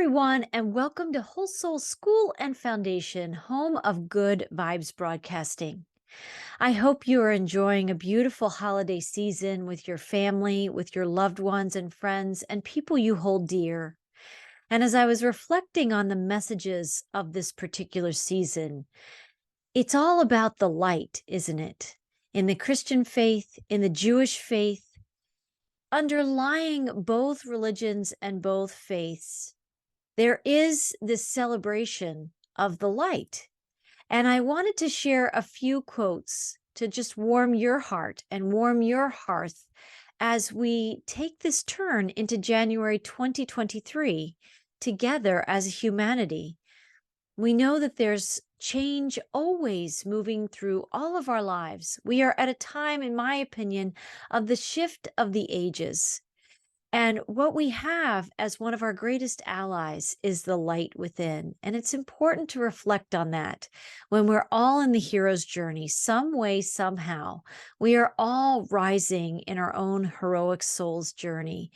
everyone, and welcome to Whole Soul School and Foundation, home of Good Vibes Broadcasting. I hope you are enjoying a beautiful holiday season with your family, with your loved ones and friends, and people you hold dear. And as I was reflecting on the messages of this particular season, it's all about the light, isn't it? In the Christian faith, in the Jewish faith, underlying both religions and both faiths, there is this celebration of the light. And I wanted to share a few quotes to just warm your heart and warm your hearth as we take this turn into January 2023 together as humanity. We know that there's change always moving through all of our lives. We are at a time, in my opinion, of the shift of the ages. And what we have as one of our greatest allies is the light within. And it's important to reflect on that when we're all in the hero's journey, some way, somehow. We are all rising in our own heroic soul's journey,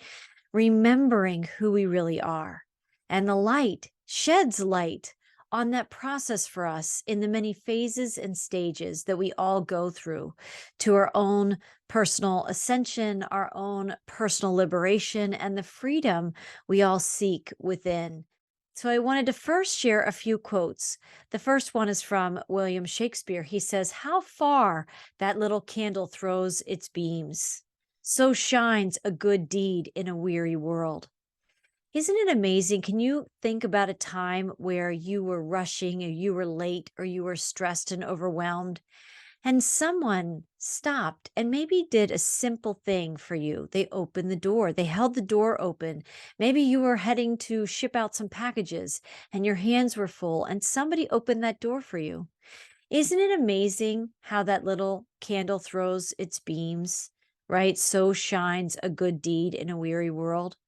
remembering who we really are. And the light sheds light on that process for us in the many phases and stages that we all go through to our own personal ascension, our own personal liberation, and the freedom we all seek within. So I wanted to first share a few quotes. The first one is from William Shakespeare. He says, "How far that little candle throws its beams, so shines a good deed in a weary world." Isn't it amazing? Can you think about a time where you were rushing or you were late or you were stressed and overwhelmed and someone stopped and maybe did a simple thing for you? They opened the door. They held the door open. Maybe you were heading to ship out some packages and your hands were full and somebody opened that door for you. Isn't it amazing how that little candle throws its beams, right? So shines a good deed in a weary world.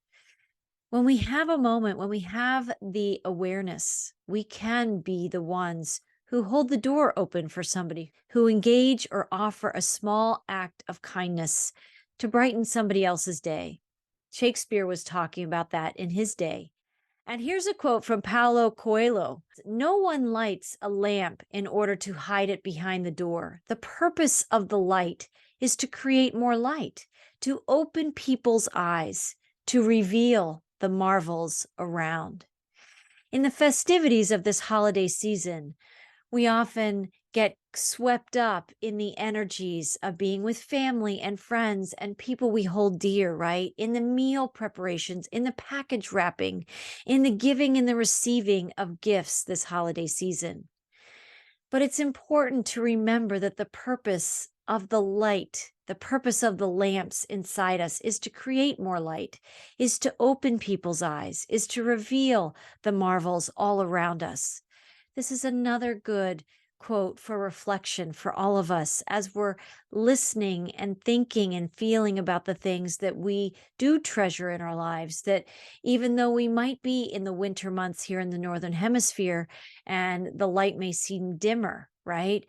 When we have a moment, when we have the awareness, we can be the ones who hold the door open for somebody, who engage or offer a small act of kindness to brighten somebody else's day. Shakespeare was talking about that in his day. And here's a quote from Paulo Coelho. "No one lights a lamp in order to hide it behind the door. The purpose of the light is to create more light, to open people's eyes, to reveal the marvels around." In the festivities of this holiday season, we often get swept up in the energies of being with family and friends and people we hold dear, right? In the meal preparations, in the package wrapping, in the giving and the receiving of gifts this holiday season. But it's important to remember that the purpose of the light, the purpose of the lamps inside us is to create more light, is to open people's eyes, is to reveal the marvels all around us. This is another good quote for reflection for all of us as we're listening and thinking and feeling about the things that we do treasure in our lives. That even though we might be in the winter months here in the Northern Hemisphere and the light may seem dimmer, right?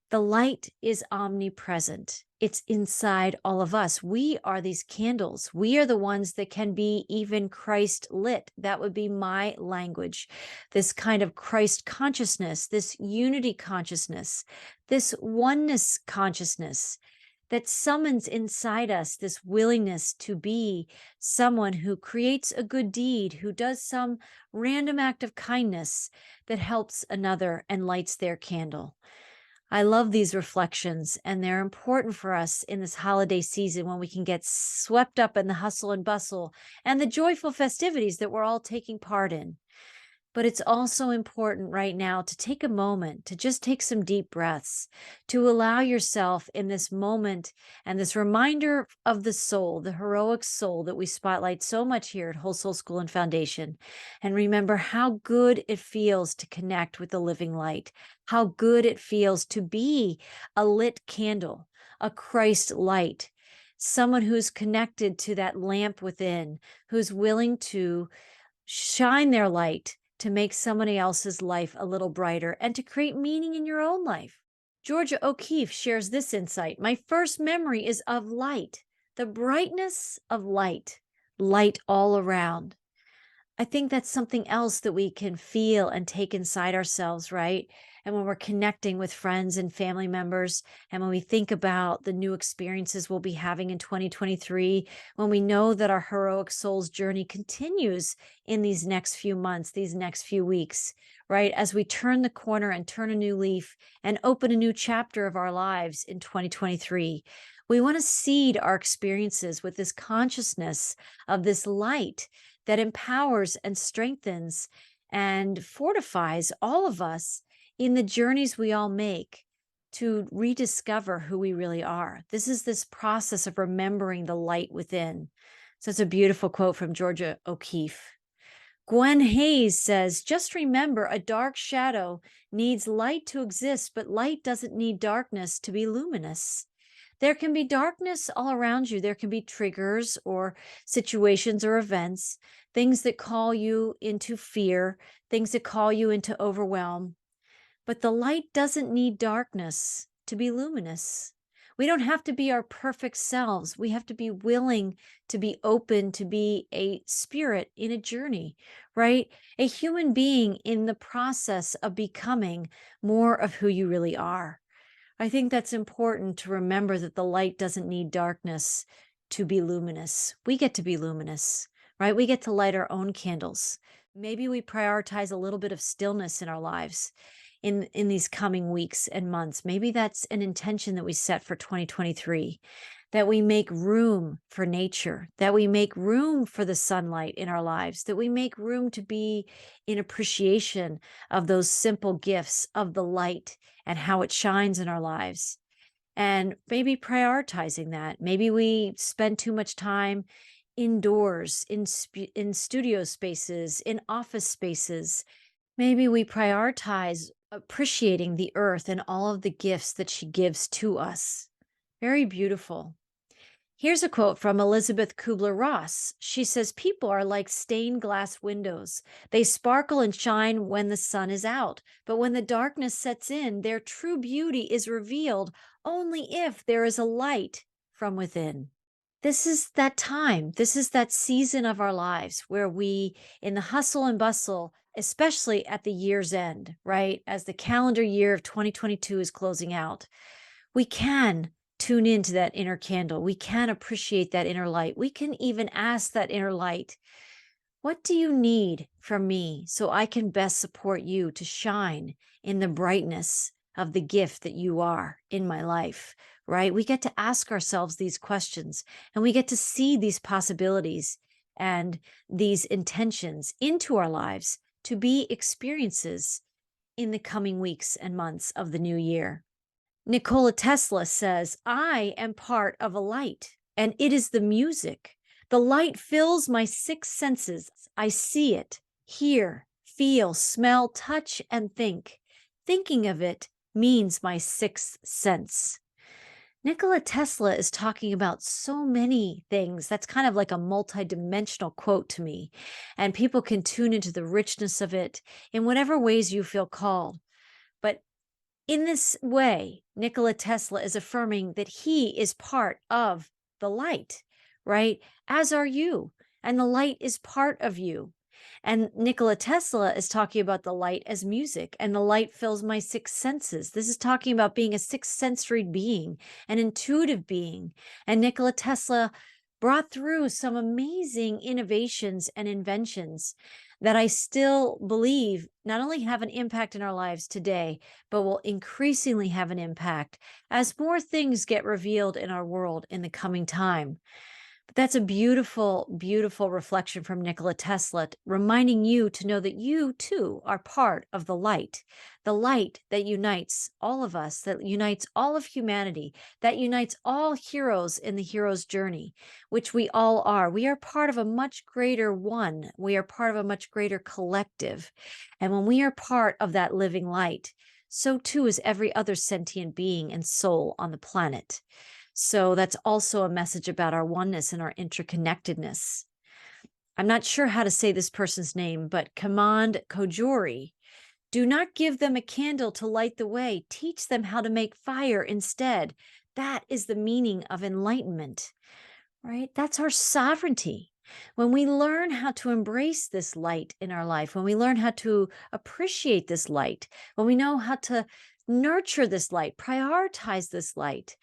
The light is omnipresent. It's inside all of us. We are these candles. We are the ones that can be even Christ lit. That would be my language. This kind of Christ consciousness, this unity consciousness, this oneness consciousness that summons inside us this willingness to be someone who creates a good deed, who does some random act of kindness that helps another and lights their candle. I love these reflections, and they're important for us in this holiday season when we can get swept up in the hustle and bustle and the joyful festivities that we're all taking part in. But it's also important right now to take a moment, to just take some deep breaths, to allow yourself in this moment and this reminder of the soul, the heroic soul that we spotlight so much here at Whole Soul School and Foundation. And remember how good it feels to connect with the living light, how good it feels to be a lit candle, a Christ light, someone who's connected to that lamp within, who's willing to shine their light to make somebody else's life a little brighter and to create meaning in your own life. Georgia O'Keeffe shares this insight. "My first memory is of light, the brightness of light, light all around. I think that's something else that we can feel and take inside ourselves, right? And when we're connecting with friends and family members, and when we think about the new experiences we'll be having in 2023, when we know that our heroic souls journey continues in these next few months, these next few weeks, right? As we turn the corner and turn a new leaf and open a new chapter of our lives in 2023, we want to seed our experiences with this consciousness of this light that empowers and strengthens and fortifies all of us in the journeys we all make to rediscover who we really are. This is this process of remembering the light within. So it's a beautiful quote from Georgia O'Keeffe. Gwen Hayes says, just remember a dark shadow needs light to exist, but light doesn't need darkness to be luminous. There can be darkness all around you. There can be triggers or situations or events, things that call you into fear, things that call you into overwhelm. But the light doesn't need darkness to be luminous. We don't have to be our perfect selves. We have to be willing to be open to be a spirit in a journey, right? A human being in the process of becoming more of who you really are. I think that's important to remember that the light doesn't need darkness to be luminous. We get to be luminous, right? We get to light our own candles. Maybe we prioritize a little bit of stillness in our lives in these coming weeks and months. Maybe that's an intention that we set for 2023, that we make room for nature, that we make room for the sunlight in our lives, that we make room to be in appreciation of those simple gifts of the light and how it shines in our lives. And maybe prioritizing that. Maybe we spend too much time indoors, in studio spaces, in office spaces. Maybe we prioritize appreciating the earth and all of the gifts that she gives to us. Very beautiful. Here's a quote from Elizabeth Kubler-Ross. She says, people are like stained glass windows. They sparkle and shine when the sun is out, but when the darkness sets in, their true beauty is revealed only if there is a light from within. This is that time. This is that season of our lives where we, in the hustle and bustle, especially at the year's end, right? As the calendar year of 2022 is closing out, we can tune into that inner candle. We can appreciate that inner light. We can even ask that inner light, what do you need from me so I can best support you to shine in the brightness of the gift that you are in my life, right? We get to ask ourselves these questions and we get to see these possibilities and these intentions into our lives to be experiences in the coming weeks and months of the new year. Nikola Tesla says, I am part of a light, and it is the music. The light fills my six senses. I see it, hear, feel, smell, touch, and think. Thinking of it means my sixth sense. Nikola Tesla is talking about so many things. That's kind of like a multidimensional quote to me. And people can tune into the richness of it in whatever ways you feel called. But in this way, Nikola Tesla is affirming that he is part of the light, right? As are you. And the light is part of you. And Nikola Tesla is talking about the light as music, and the light fills my six senses. This is talking about being a sixth sensory being, an intuitive being. And Nikola Tesla brought through some amazing innovations and inventions that I still believe not only have an impact in our lives today, but will increasingly have an impact as more things get revealed in our world in the coming time. But that's a beautiful, beautiful reflection from Nikola Tesla, reminding you to know that you too are part of the light that unites all of us, that unites all of humanity, that unites all heroes in the hero's journey, which we all are. We are part of a much greater one. We are part of a much greater collective. And when we are part of that living light, so too is every other sentient being and soul on the planet. So that's also a message about our oneness and our interconnectedness. I'm not sure how to say this person's name, but Command Kojori. Do not give them a candle to light the way. Teach them how to make fire instead. That is the meaning of enlightenment, right? That's our sovereignty. When we learn how to embrace this light in our life, when we learn how to appreciate this light, when we know how to nurture this light, prioritize this light,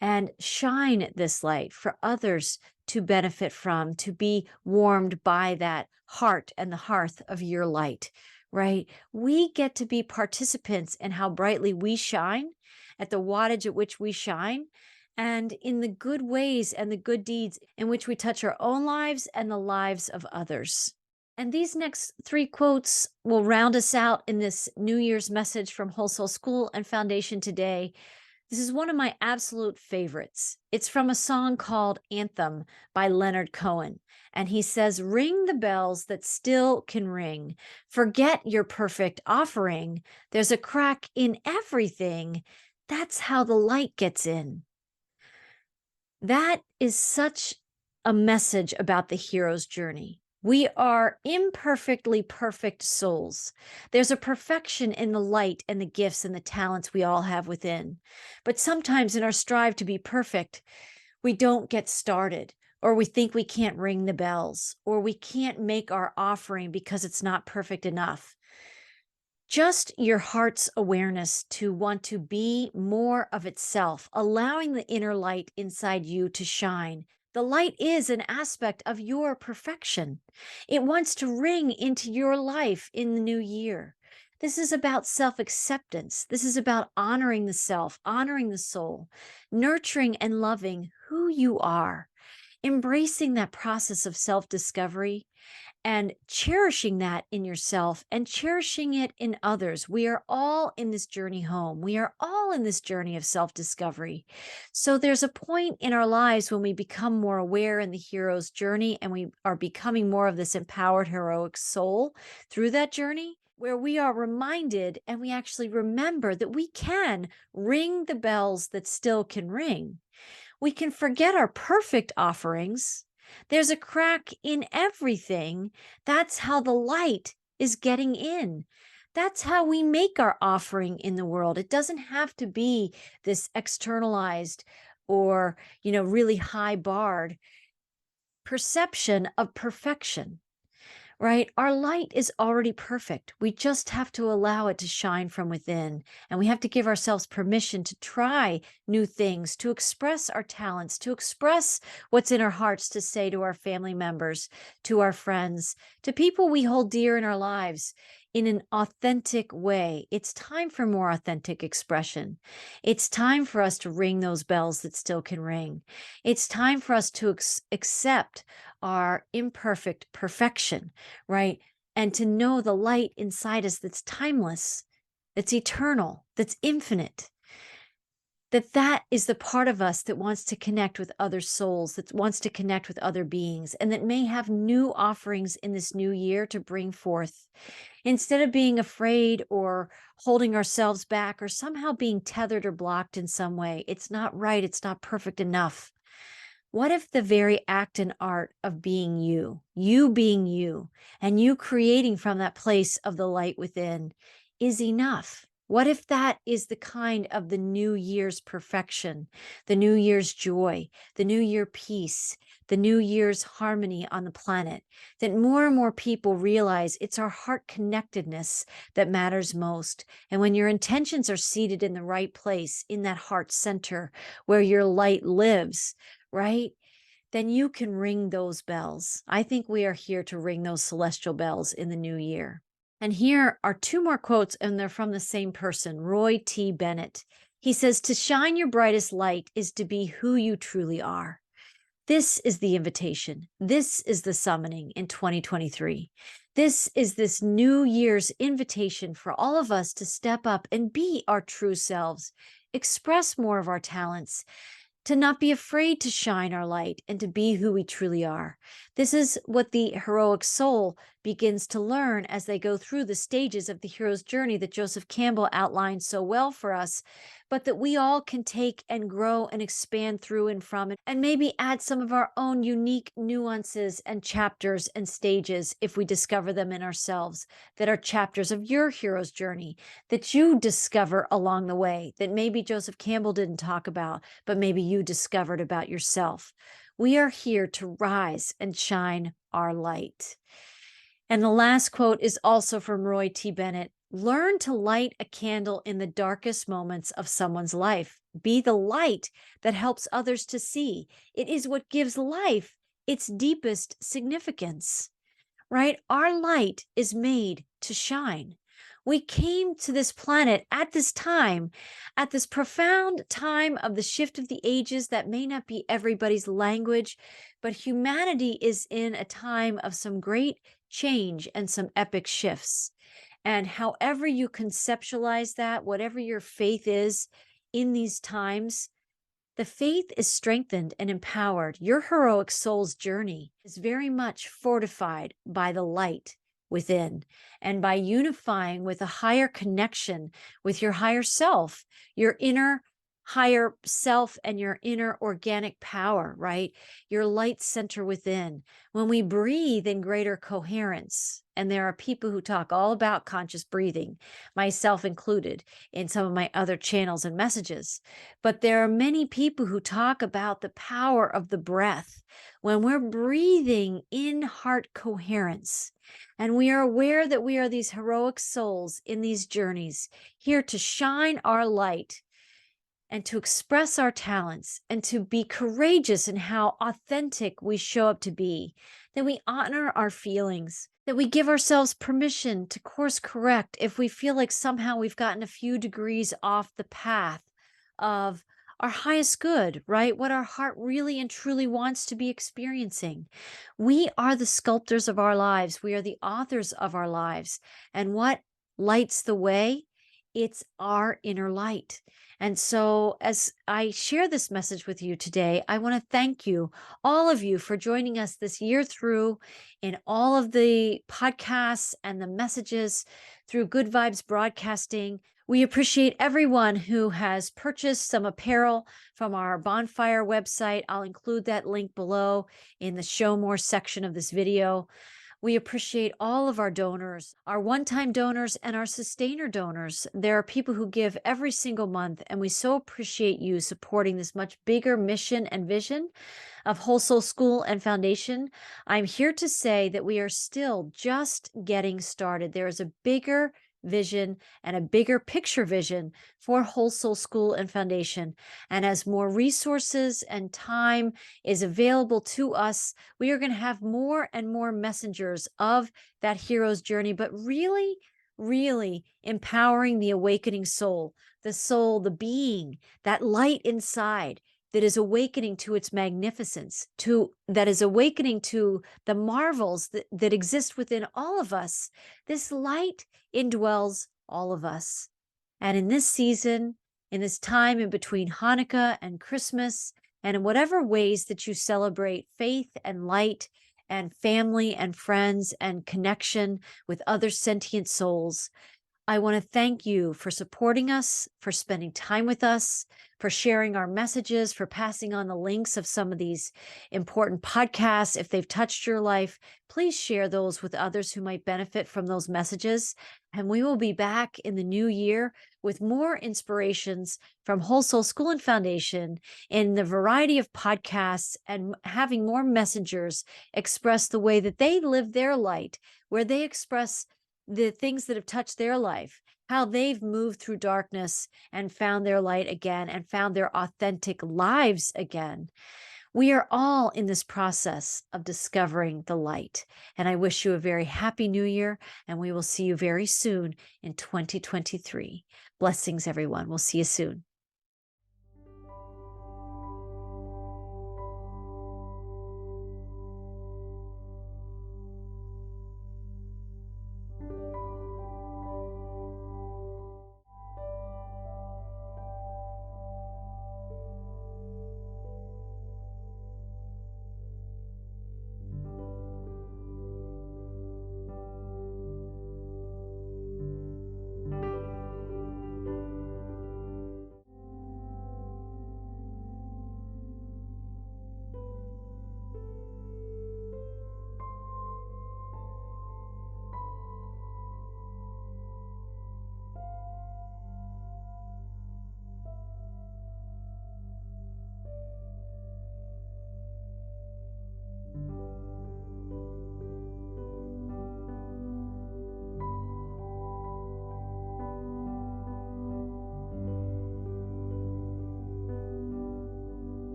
and shine this light for others to benefit from, to be warmed by that heart and the hearth of your light, right? We get to be participants in how brightly we shine, at the wattage at which we shine, and in the good ways and the good deeds in which we touch our own lives and the lives of others. And these next three quotes will round us out in this New Year's message from Whole Soul School and Foundation today. This is one of my absolute favorites. It's from a song called Anthem by Leonard Cohen. And he says, "Ring the bells that still can ring. Forget your perfect offering. There's a crack in everything. That's how the light gets in." That is such a message about the hero's journey. We are imperfectly perfect souls. There's a perfection in the light and the gifts and the talents we all have within. But sometimes in our strive to be perfect, we don't get started, or we think we can't ring the bells, or we can't make our offering because it's not perfect enough. Just your heart's awareness to want to be more of itself, allowing the inner light inside you to shine. The light is an aspect of your perfection. It wants to ring into your life in the new year. This is about self-acceptance. This is about honoring the self, honoring the soul, nurturing and loving who you are, embracing that process of self-discovery, and cherishing that in yourself and cherishing it in others. We are all in this journey home. We are all in this journey of self-discovery. So there's a point in our lives when we become more aware in the hero's journey, and we are becoming more of this empowered, heroic soul through that journey, where we are reminded and we actually remember that we can ring the bells that still can ring. We can forget our perfect offerings. There's a crack in everything. That's how the light is getting in. That's how we make our offering in the world. It doesn't have to be this externalized or, really high barred perception of perfection. Right? Our light is already perfect. We just have to allow it to shine from within. And we have to give ourselves permission to try new things, to express our talents, to express what's in our hearts, to say to our family members, to our friends, to people we hold dear in our lives in an authentic way. It's time for more authentic expression. It's time for us to ring those bells that still can ring. It's time for us to accept our imperfect perfection, right? And to know the light inside us that's timeless, that's eternal, that's infinite. That is the part of us that wants to connect with other souls, that wants to connect with other beings, and that may have new offerings in this new year to bring forth. Instead of being afraid or holding ourselves back or somehow being tethered or blocked in some way, it's not right, it's not perfect enough. What if the very act and art of being you being you, and you creating from that place of the light within is enough? What if that is the kind of the new year's perfection, the new year's joy, the new year peace, the new year's harmony on the planet, that more and more people realize it's our heart connectedness that matters most. And when your intentions are seated in the right place, in that heart center where your light lives, right? Then you can ring those bells. I think we are here to ring those celestial bells in the new year. And here are two more quotes, and they're from the same person, Roy T. Bennett. He says, "To shine your brightest light is to be who you truly are." This is the invitation. This is the summoning in 2023. This is this new year's invitation for all of us to step up and be our true selves, express more of our talents, to not be afraid to shine our light and to be who we truly are. This is what the heroic soul begins to learn as they go through the stages of the hero's journey that Joseph Campbell outlined so well for us, but that we all can take and grow and expand through and from, and maybe add some of our own unique nuances and chapters and stages if we discover them in ourselves, that are chapters of your hero's journey that you discover along the way, that maybe Joseph Campbell didn't talk about, but maybe you discovered about yourself. We are here to rise and shine our light. And the last quote is also from Roy T. Bennett. Learn to light a candle in the darkest moments of someone's life. Be the light that helps others to see. It is what gives life its deepest significance, right? Our light is made to shine. We came to this planet at this time, at this profound time of the shift of the ages that may not be everybody's language, but humanity is in a time of some great change and some epic shifts. And however you conceptualize that, whatever your faith is in these times, the faith is strengthened and empowered. Your heroic soul's journey is very much fortified by the light within and by unifying with a higher connection with your higher self, your inner higher self and your inner organic power, right? Your light center within. When we breathe in greater coherence, and there are people who talk all about conscious breathing, myself included, in some of my other channels and messages. But there are many people who talk about the power of the breath. When we're breathing in heart coherence, and we are aware that we are these heroic souls in these journeys, here to shine our light and to express our talents and to be courageous in how authentic we show up to be, that we honor our feelings, that we give ourselves permission to course correct if we feel like somehow we've gotten a few degrees off the path of our highest good, right? What our heart really and truly wants to be experiencing. We are the sculptors of our lives. We are the authors of our lives. And what lights the way? It's our inner light. And so, as I share this message with you today, I want to thank you, all of you, for joining us this year through in all of the podcasts and the messages through Good Vibes Broadcasting. We appreciate everyone who has purchased some apparel from our Bonfire website. I'll include that link below in the Show More section of this video. We appreciate all of our donors, our one-time donors and our sustainer donors. There are people who give every single month, and we so appreciate you supporting this much bigger mission and vision of Whole Soul School and Foundation. I'm here to say that we are still just getting started. There is a bigger vision and a bigger picture vision for Whole Soul School and Foundation. And as more resources and time is available to us, we are going to have more and more messengers of that hero's journey, but really, really empowering the awakening soul, the being, that light inside that is awakening to its magnificence, that is awakening to the marvels that exist within all of us. This light indwells all of us. And in this season, in this time in between Hanukkah and Christmas, and in whatever ways that you celebrate faith and light and family and friends and connection with other sentient souls, I want to thank you for supporting us, for spending time with us, for sharing our messages, for passing on the links of some of these important podcasts. If they've touched your life, please share those with others who might benefit from those messages. And we will be back in the new year with more inspirations from Whole Soul School and Foundation in the variety of podcasts, and having more messengers express the way that they live their light, where they express the things that have touched their life, how they've moved through darkness and found their light again and found their authentic lives again. We are all in this process of discovering the light. And I wish you a very happy new year, and we will see you very soon in 2023. Blessings, everyone. We'll see you soon.